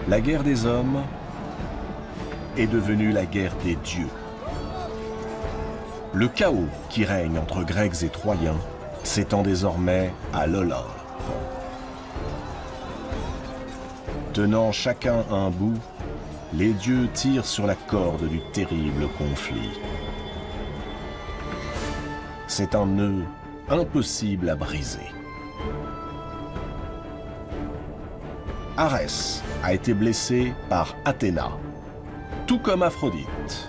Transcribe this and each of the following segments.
La guerre des hommes est devenue la guerre des dieux. Le chaos qui règne entre Grecs et Troyens s'étend désormais à l'Olympe. Tenant chacun un bout, les dieux tirent sur la corde du terrible conflit. C'est un nœud impossible à briser. Arès a été blessé par Athéna, tout comme Aphrodite.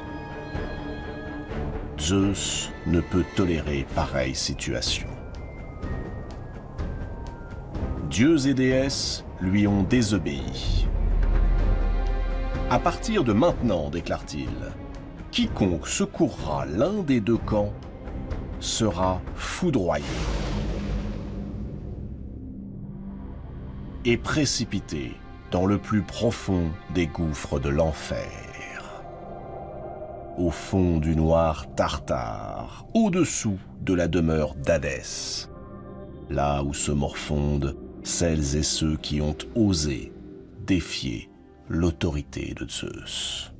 Zeus ne peut tolérer pareille situation. Dieux et déesses lui ont désobéi. À partir de maintenant, déclare-t-il, quiconque secourra l'un des deux camps sera foudroyé et précipité dans le plus profond des gouffres de l'enfer, au fond du noir Tartare, au-dessous de la demeure d'Hadès, là où se morfondent celles et ceux qui ont osé défier l'autorité de Zeus.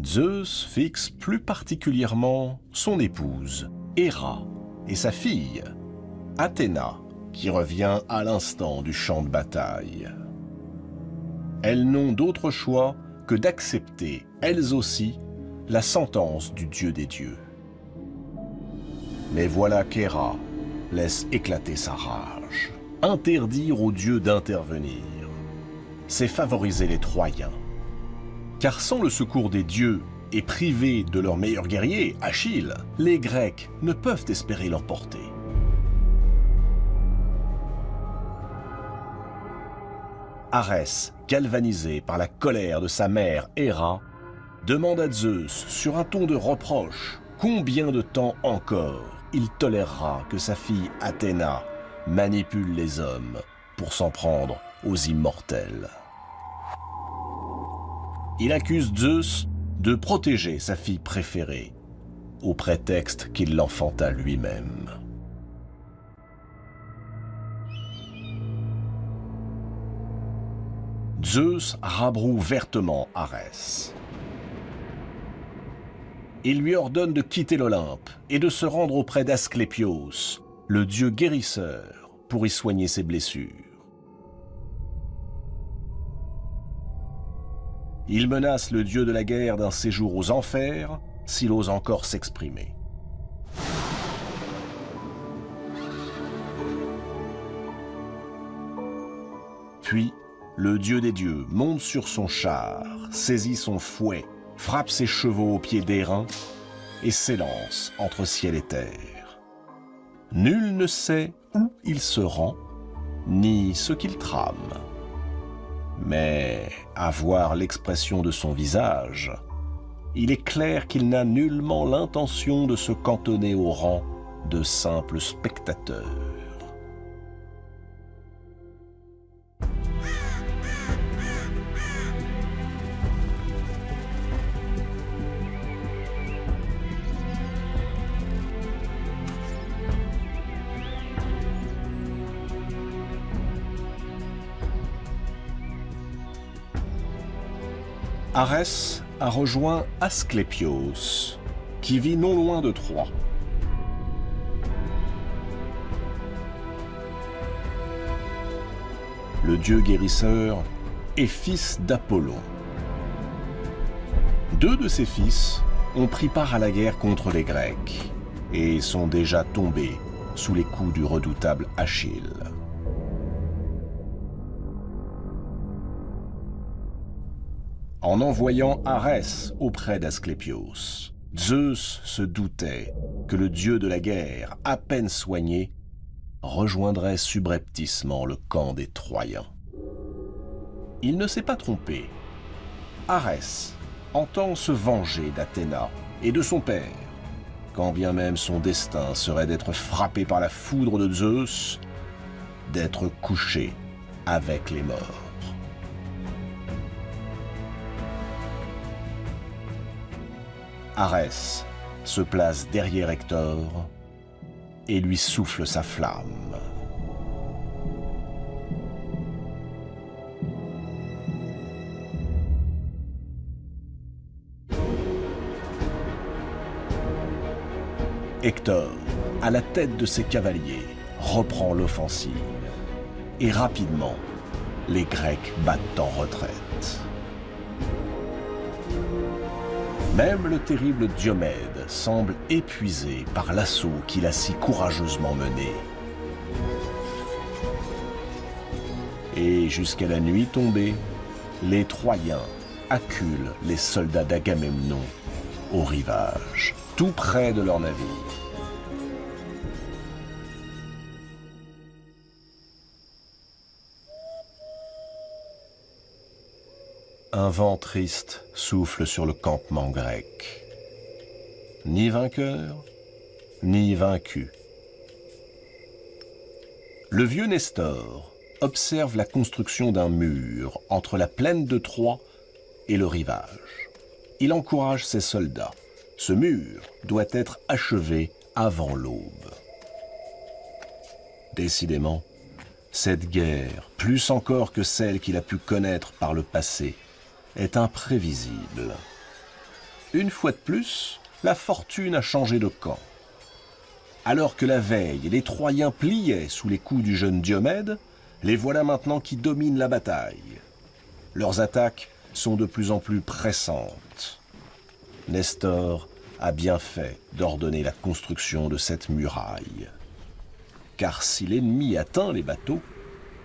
Zeus fixe plus particulièrement son épouse, Héra, et sa fille, Athéna, qui revient à l'instant du champ de bataille. Elles n'ont d'autre choix que d'accepter, elles aussi, la sentence du dieu des dieux. Mais voilà qu'Héra laisse éclater sa rage. Interdire aux dieux d'intervenir, c'est favoriser les Troyens. Car sans le secours des dieux et privés de leur meilleur guerrier, Achille, les Grecs ne peuvent espérer l'emporter. Arès, galvanisé par la colère de sa mère Héra, demande à Zeus, sur un ton de reproche, combien de temps encore il tolérera que sa fille Athéna manipule les hommes pour s'en prendre aux immortels. Il accuse Zeus de protéger sa fille préférée, au prétexte qu'il l'enfanta lui-même. Zeus rabroue vertement Arès. Il lui ordonne de quitter l'Olympe et de se rendre auprès d'Asclépios, le dieu guérisseur, pour y soigner ses blessures. Il menace le dieu de la guerre d'un séjour aux enfers s'il ose encore s'exprimer. Puis, le dieu des dieux monte sur son char, saisit son fouet, frappe ses chevaux aux pieds d'airain et s'élance entre ciel et terre. Nul ne sait où il se rend, ni ce qu'il trame. Mais, à voir l'expression de son visage, il est clair qu'il n'a nullement l'intention de se cantonner au rang de simple spectateur. Arès a rejoint Asclépios, qui vit non loin de Troie. Le dieu guérisseur est fils d'Apollon. Deux de ses fils ont pris part à la guerre contre les Grecs et sont déjà tombés sous les coups du redoutable Achille. En envoyant Arès auprès d'Asclépios, Zeus se doutait que le dieu de la guerre, à peine soigné, rejoindrait subrepticement le camp des Troyens. Il ne s'est pas trompé. Arès entend se venger d'Athéna et de son père, quand bien même son destin serait d'être frappé par la foudre de Zeus, d'être couché avec les morts. Arès se place derrière Hector et lui souffle sa flamme. Hector, à la tête de ses cavaliers, reprend l'offensive. Et rapidement, les Grecs battent en retraite. Même le terrible Diomède semble épuisé par l'assaut qu'il a si courageusement mené. Et jusqu'à la nuit tombée, les Troyens acculent les soldats d'Agamemnon au rivage, tout près de leur navire. Un vent triste souffle sur le campement grec. Ni vainqueur, ni vaincu. Le vieux Nestor observe la construction d'un mur entre la plaine de Troie et le rivage. Il encourage ses soldats. Ce mur doit être achevé avant l'aube. Décidément, cette guerre, plus encore que celle qu'il a pu connaître par le passé, est imprévisible. Une fois de plus, la fortune a changé de camp. Alors que la veille, les Troyens pliaient sous les coups du jeune Diomède, les voilà maintenant qui dominent la bataille. Leurs attaques sont de plus en plus pressantes. Nestor a bien fait d'ordonner la construction de cette muraille. Car si l'ennemi atteint les bateaux,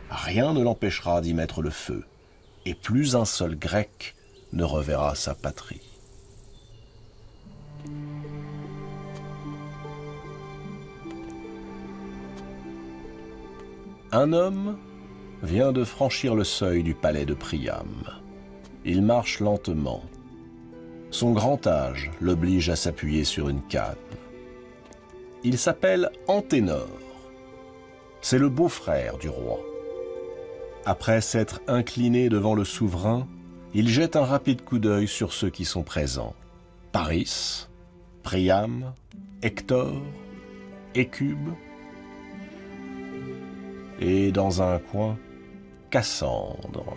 rien ne l'empêchera d'y mettre le feu. Et plus un seul Grec ne reverra sa patrie. Un homme vient de franchir le seuil du palais de Priam. Il marche lentement. Son grand âge l'oblige à s'appuyer sur une canne. Il s'appelle Anténor. C'est le beau-frère du roi. Après s'être incliné devant le souverain, il jette un rapide coup d'œil sur ceux qui sont présents. Paris, Priam, Hector, Écube, et dans un coin, Cassandre.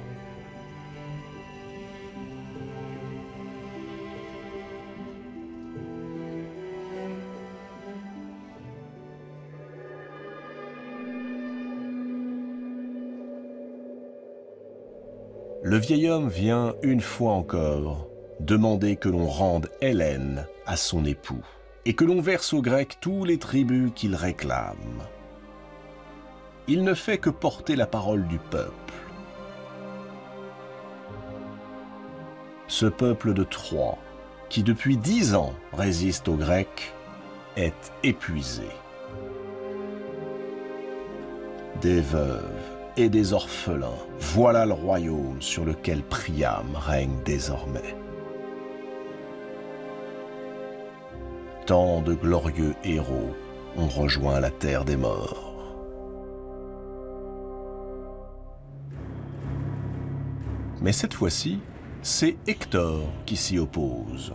Le vieil homme vient une fois encore demander que l'on rende Hélène à son époux et que l'on verse aux Grecs tous les tributs qu'ils réclament. Il ne fait que porter la parole du peuple. Ce peuple de Troie, qui depuis 10 ans résiste aux Grecs, est épuisé. Des veuves et des orphelins, voilà le royaume sur lequel Priam règne désormais. Tant de glorieux héros ont rejoint la terre des morts. Mais cette fois-ci, c'est Hector qui s'y oppose.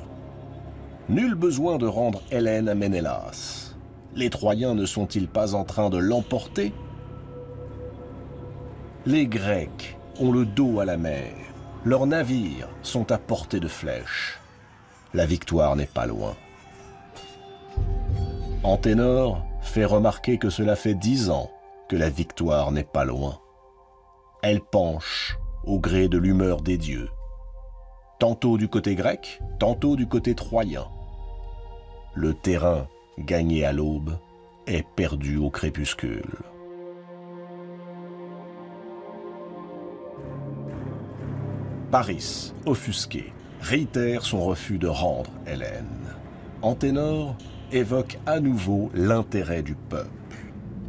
Nul besoin de rendre Hélène à Ménélas. Les Troyens ne sont-ils pas en train de l'emporter ? Les Grecs ont le dos à la mer. Leurs navires sont à portée de flèches. La victoire n'est pas loin. Anténor fait remarquer que cela fait 10 ans que la victoire n'est pas loin. Elle penche au gré de l'humeur des dieux. Tantôt du côté grec, tantôt du côté troyen. Le terrain gagné à l'aube est perdu au crépuscule. Paris, offusqué, réitère son refus de rendre Hélène. Anténor évoque à nouveau l'intérêt du peuple.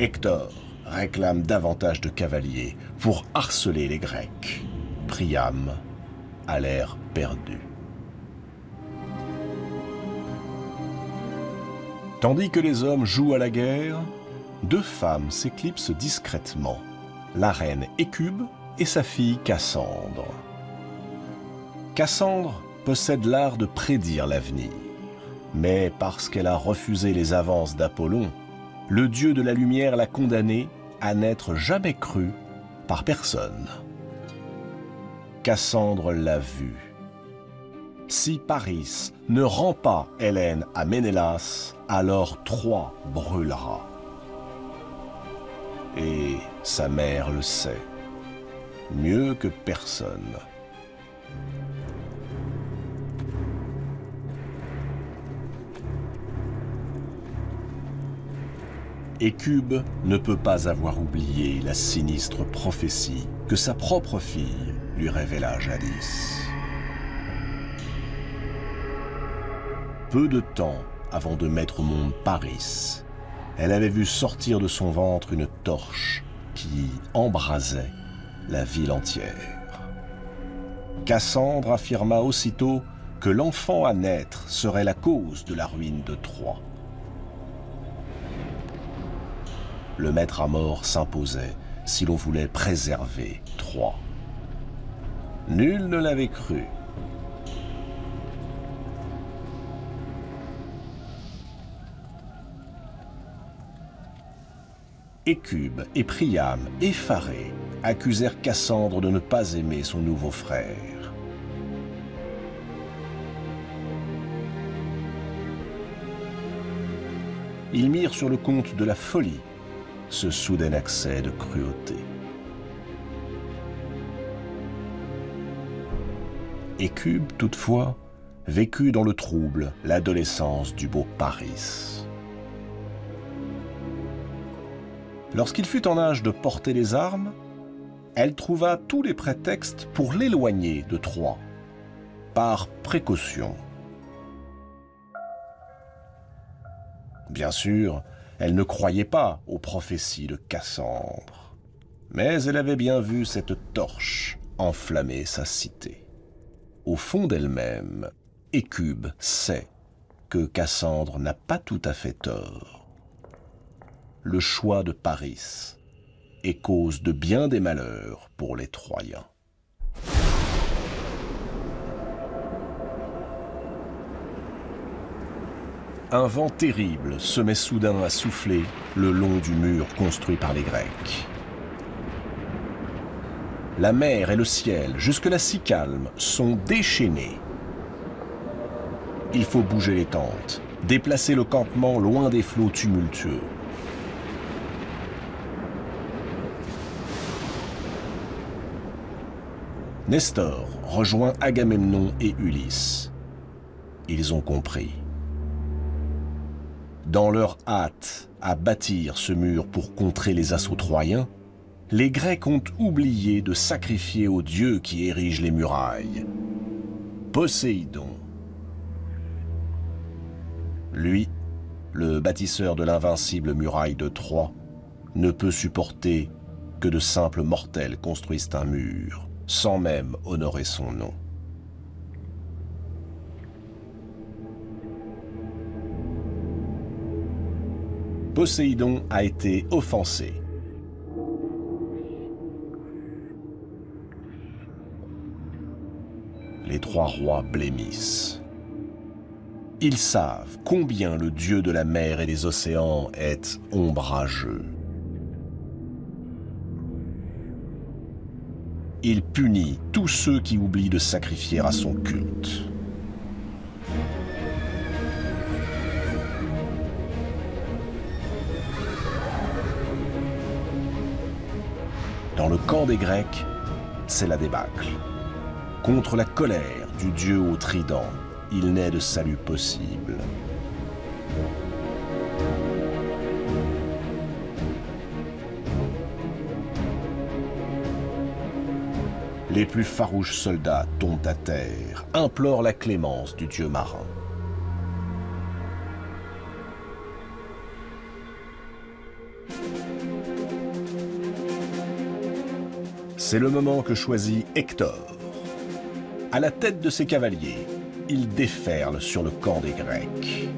Hector réclame davantage de cavaliers pour harceler les Grecs. Priam a l'air perdu. Tandis que les hommes jouent à la guerre, 2 femmes s'éclipsent discrètement, la reine Écube et sa fille Cassandre. Cassandre possède l'art de prédire l'avenir, mais parce qu'elle a refusé les avances d'Apollon, le dieu de la lumière l'a condamnée à n'être jamais crue par personne. Cassandre l'a vu. Si Paris ne rend pas Hélène à Ménélas, alors Troie brûlera. Et sa mère le sait, mieux que personne. Hécube ne peut pas avoir oublié la sinistre prophétie que sa propre fille lui révéla jadis. Peu de temps avant de mettre au monde Paris, elle avait vu sortir de son ventre une torche qui embrasait la ville entière. Cassandre affirma aussitôt que l'enfant à naître serait la cause de la ruine de Troie. Le maître à mort s'imposait si l'on voulait préserver Troie. Nul ne l'avait cru. Hécube et Priam, effarés, accusèrent Cassandre de ne pas aimer son nouveau frère. Ils mirent sur le compte de la folie ce soudain accès de cruauté. Hécube, toutefois, vécut dans le trouble l'adolescence du beau Paris. Lorsqu'il fut en âge de porter les armes, elle trouva tous les prétextes pour l'éloigner de Troie, par précaution. Bien sûr, elle ne croyait pas aux prophéties de Cassandre, mais elle avait bien vu cette torche enflammer sa cité. Au fond d'elle-même, Hécube sait que Cassandre n'a pas tout à fait tort. Le choix de Paris est cause de bien des malheurs pour les Troyens. Un vent terrible se met soudain à souffler le long du mur construit par les Grecs. La mer et le ciel, jusque-là si calmes, sont déchaînés. Il faut bouger les tentes, déplacer le campement loin des flots tumultueux. Nestor rejoint Agamemnon et Ulysse. Ils ont compris. Dans leur hâte à bâtir ce mur pour contrer les assauts troyens, les Grecs ont oublié de sacrifier au dieu qui érige les murailles, Poséidon. Lui, le bâtisseur de l'invincible muraille de Troie, ne peut supporter que de simples mortels construisent un mur, sans même honorer son nom. Poséidon a été offensé. Les trois rois blêmissent. Ils savent combien le dieu de la mer et des océans est ombrageux. Il punit tous ceux qui oublient de sacrifier à son culte. Dans le camp des Grecs, c'est la débâcle. Contre la colère du dieu au trident, il n'est de salut possible. Les plus farouches soldats tombent à terre, implorent la clémence du dieu marin. C'est le moment que choisit Hector. À la tête de ses cavaliers, il déferle sur le camp des Grecs.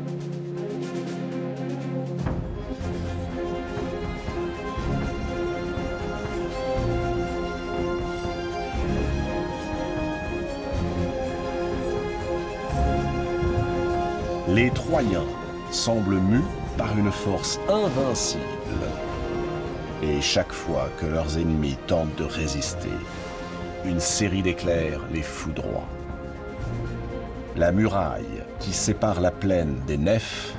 Les Troyens semblent mus par une force invincible. Et chaque fois que leurs ennemis tentent de résister, une série d'éclairs les foudroie. La muraille qui sépare la plaine des nefs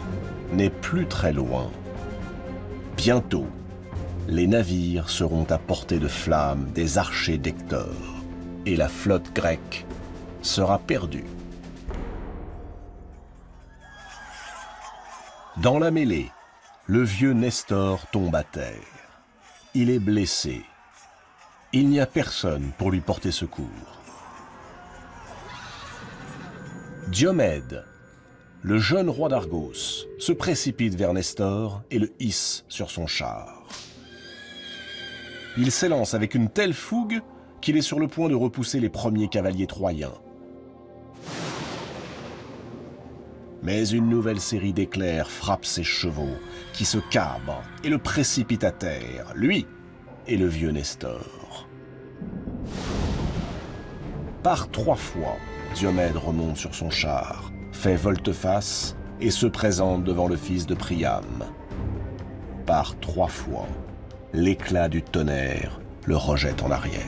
n'est plus très loin. Bientôt, les navires seront à portée de flamme des archers d'Hector et la flotte grecque sera perdue. Dans la mêlée, le vieux Nestor tombe à terre. Il est blessé. Il n'y a personne pour lui porter secours. Diomède, le jeune roi d'Argos, se précipite vers Nestor et le hisse sur son char. Il s'élance avec une telle fougue qu'il est sur le point de repousser les premiers cavaliers troyens. Mais une nouvelle série d'éclairs frappe ses chevaux, qui se cabrent et le précipitent à terre, lui et le vieux Nestor. Par 3 fois, Diomède remonte sur son char, fait volte-face et se présente devant le fils de Priam. Par 3 fois, l'éclat du tonnerre le rejette en arrière.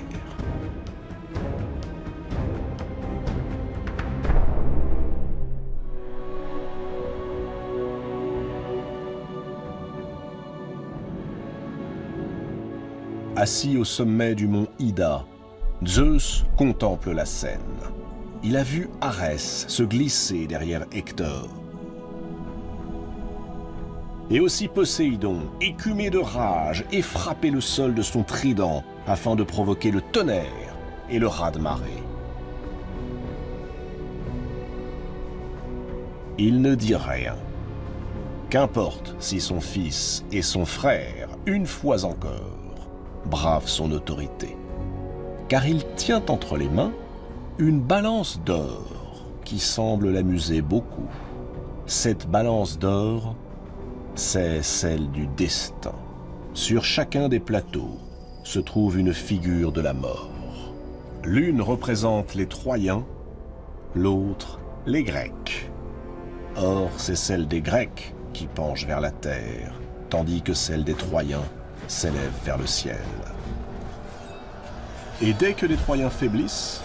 Assis au sommet du mont Ida, Zeus contemple la scène. Il a vu Arès se glisser derrière Hector. Et aussi Poséidon, écumé de rage, et frapper le sol de son trident afin de provoquer le tonnerre et le raz-de-marée. Il ne dit rien. Qu'importe si son fils et son frère, une fois encore, bravent son autorité. Car il tient entre les mains une balance d'or qui semble l'amuser beaucoup. Cette balance d'or, c'est celle du destin. Sur chacun des plateaux se trouve une figure de la mort. L'une représente les Troyens, l'autre les Grecs. Or, c'est celle des Grecs qui penche vers la terre, tandis que celle des Troyens s'élève vers le ciel. Et dès que les Troyens faiblissent,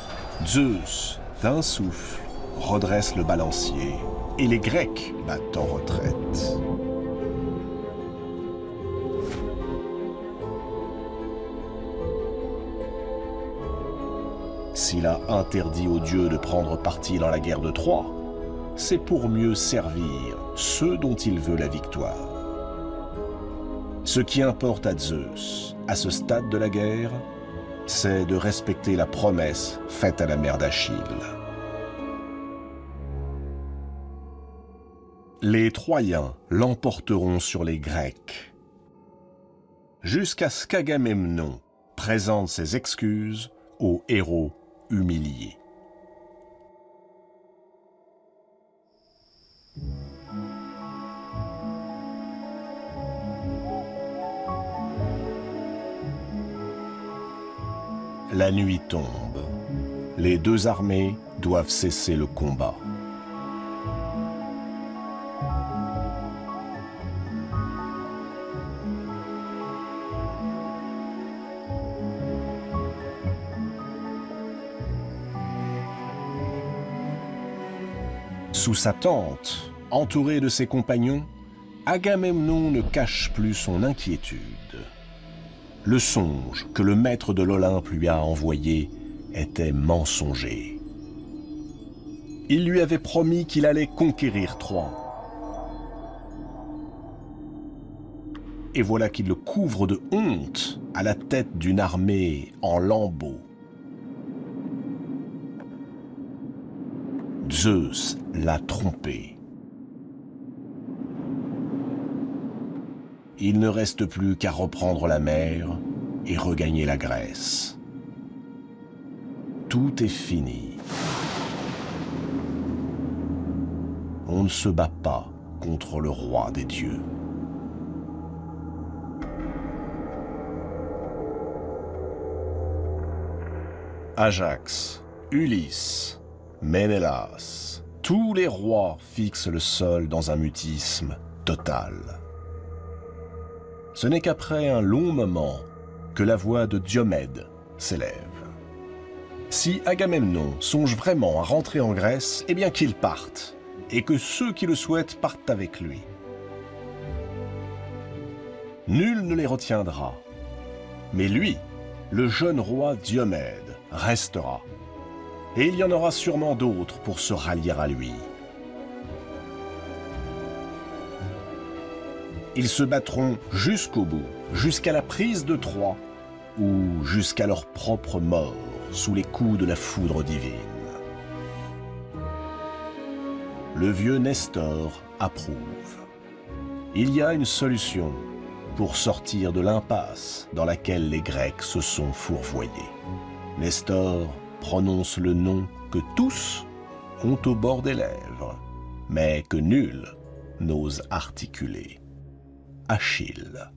Zeus, d'un souffle, redresse le balancier, et les Grecs battent en retraite. S'il a interdit aux dieux de prendre parti dans la guerre de Troie, c'est pour mieux servir ceux dont il veut la victoire. Ce qui importe à Zeus, à ce stade de la guerre, c'est de respecter la promesse faite à la mère d'Achille. Les Troyens l'emporteront sur les Grecs, jusqu'à ce qu'Agamemnon présente ses excuses aux héros humiliés. La nuit tombe. Les deux armées doivent cesser le combat. Sous sa tente, entouré de ses compagnons, Agamemnon ne cache plus son inquiétude. Le songe que le maître de l'Olympe lui a envoyé était mensonger. Il lui avait promis qu'il allait conquérir Troie. Et voilà qu'il le couvre de honte à la tête d'une armée en lambeaux. Zeus l'a trompé. Il ne reste plus qu'à reprendre la mer et regagner la Grèce. Tout est fini. On ne se bat pas contre le roi des dieux. Ajax, Ulysse, Ménélas, tous les rois fixent le sol dans un mutisme total. Ce n'est qu'après un long moment que la voix de Diomède s'élève. Si Agamemnon songe vraiment à rentrer en Grèce, eh bien qu'il parte, et que ceux qui le souhaitent partent avec lui. Nul ne les retiendra, mais lui, le jeune roi Diomède, restera, et il y en aura sûrement d'autres pour se rallier à lui. Ils se battront jusqu'au bout, jusqu'à la prise de Troie, ou jusqu'à leur propre mort sous les coups de la foudre divine. Le vieux Nestor approuve. Il y a une solution pour sortir de l'impasse dans laquelle les Grecs se sont fourvoyés. Nestor prononce le nom que tous ont au bord des lèvres, mais que nul n'ose articuler. Achille.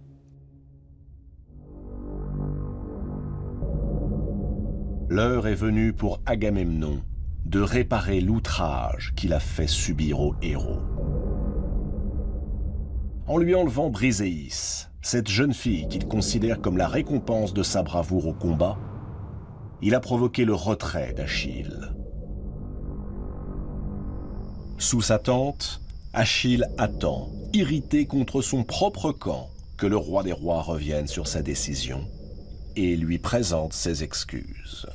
L'heure est venue pour Agamemnon de réparer l'outrage qu'il a fait subir aux héros. En lui enlevant Briséis, cette jeune fille qu'il considère comme la récompense de sa bravoure au combat, il a provoqué le retrait d'Achille. Sous sa tente, Achille attend, irrité contre son propre camp, que le roi des rois revienne sur sa décision et lui présente ses excuses.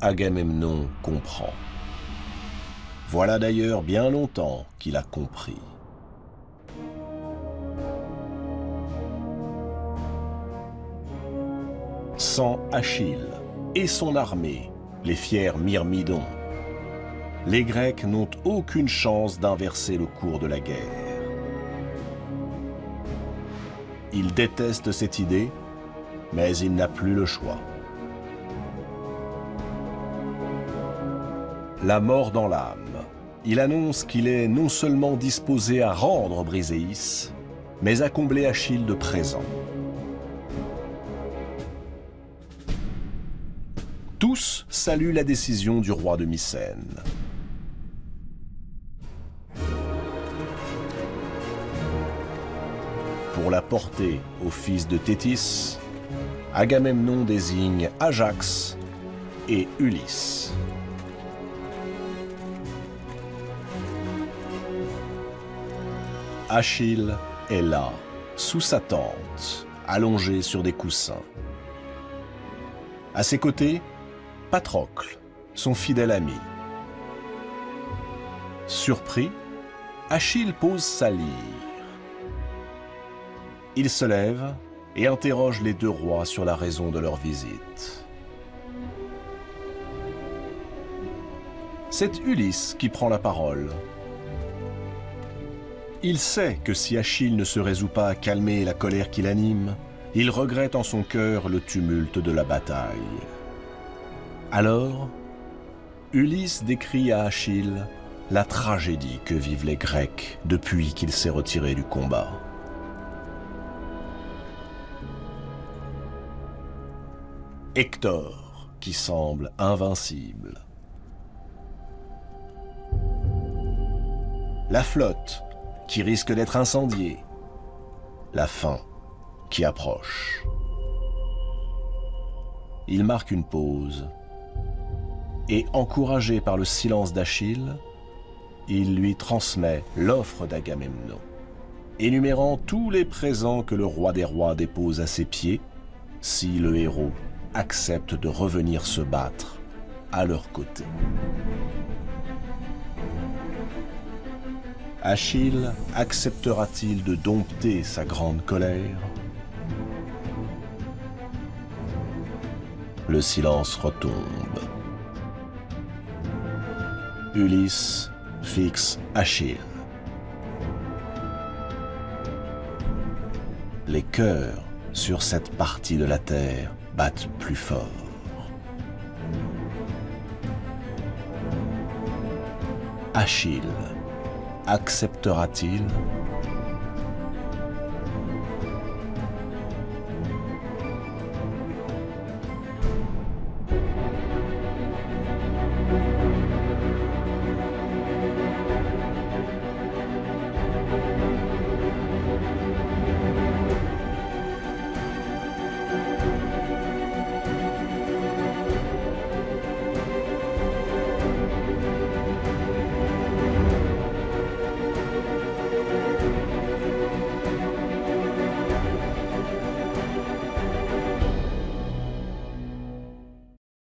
Agamemnon comprend. Voilà d'ailleurs bien longtemps qu'il a compris. Sans Achille et son armée, les fiers Myrmidons, les Grecs n'ont aucune chance d'inverser le cours de la guerre. Il déteste cette idée, mais il n'a plus le choix. La mort dans l'âme, il annonce qu'il est non seulement disposé à rendre Briséis, mais à combler Achille de présents. Tous saluent la décision du roi de Mycène. Pour la porter au fils de Thétis, Agamemnon désigne Ajax et Ulysse. Achille est là, sous sa tente, allongé sur des coussins. À ses côtés, Patrocle, son fidèle ami. Surpris, Achille pose sa lyre. Il se lève et interroge les deux rois sur la raison de leur visite. C'est Ulysse qui prend la parole. Il sait que si Achille ne se résout pas à calmer la colère qui l'anime, il regrette en son cœur le tumulte de la bataille. Alors, Ulysse décrit à Achille la tragédie que vivent les Grecs depuis qu'il s'est retiré du combat. Hector, qui semble invincible. La flotte, qui risque d'être incendiée. La fin, qui approche. Il marque une pause, et encouragé par le silence d'Achille, il lui transmet l'offre d'Agamemnon, énumérant tous les présents que le roi des rois dépose à ses pieds, si le héros accepte de revenir se battre à leur côté. Achille acceptera-t-il de dompter sa grande colère? Le silence retombe. Ulysse fixe Achille. Les cœurs sur cette partie de la terre battent plus fort. Achille acceptera-t-il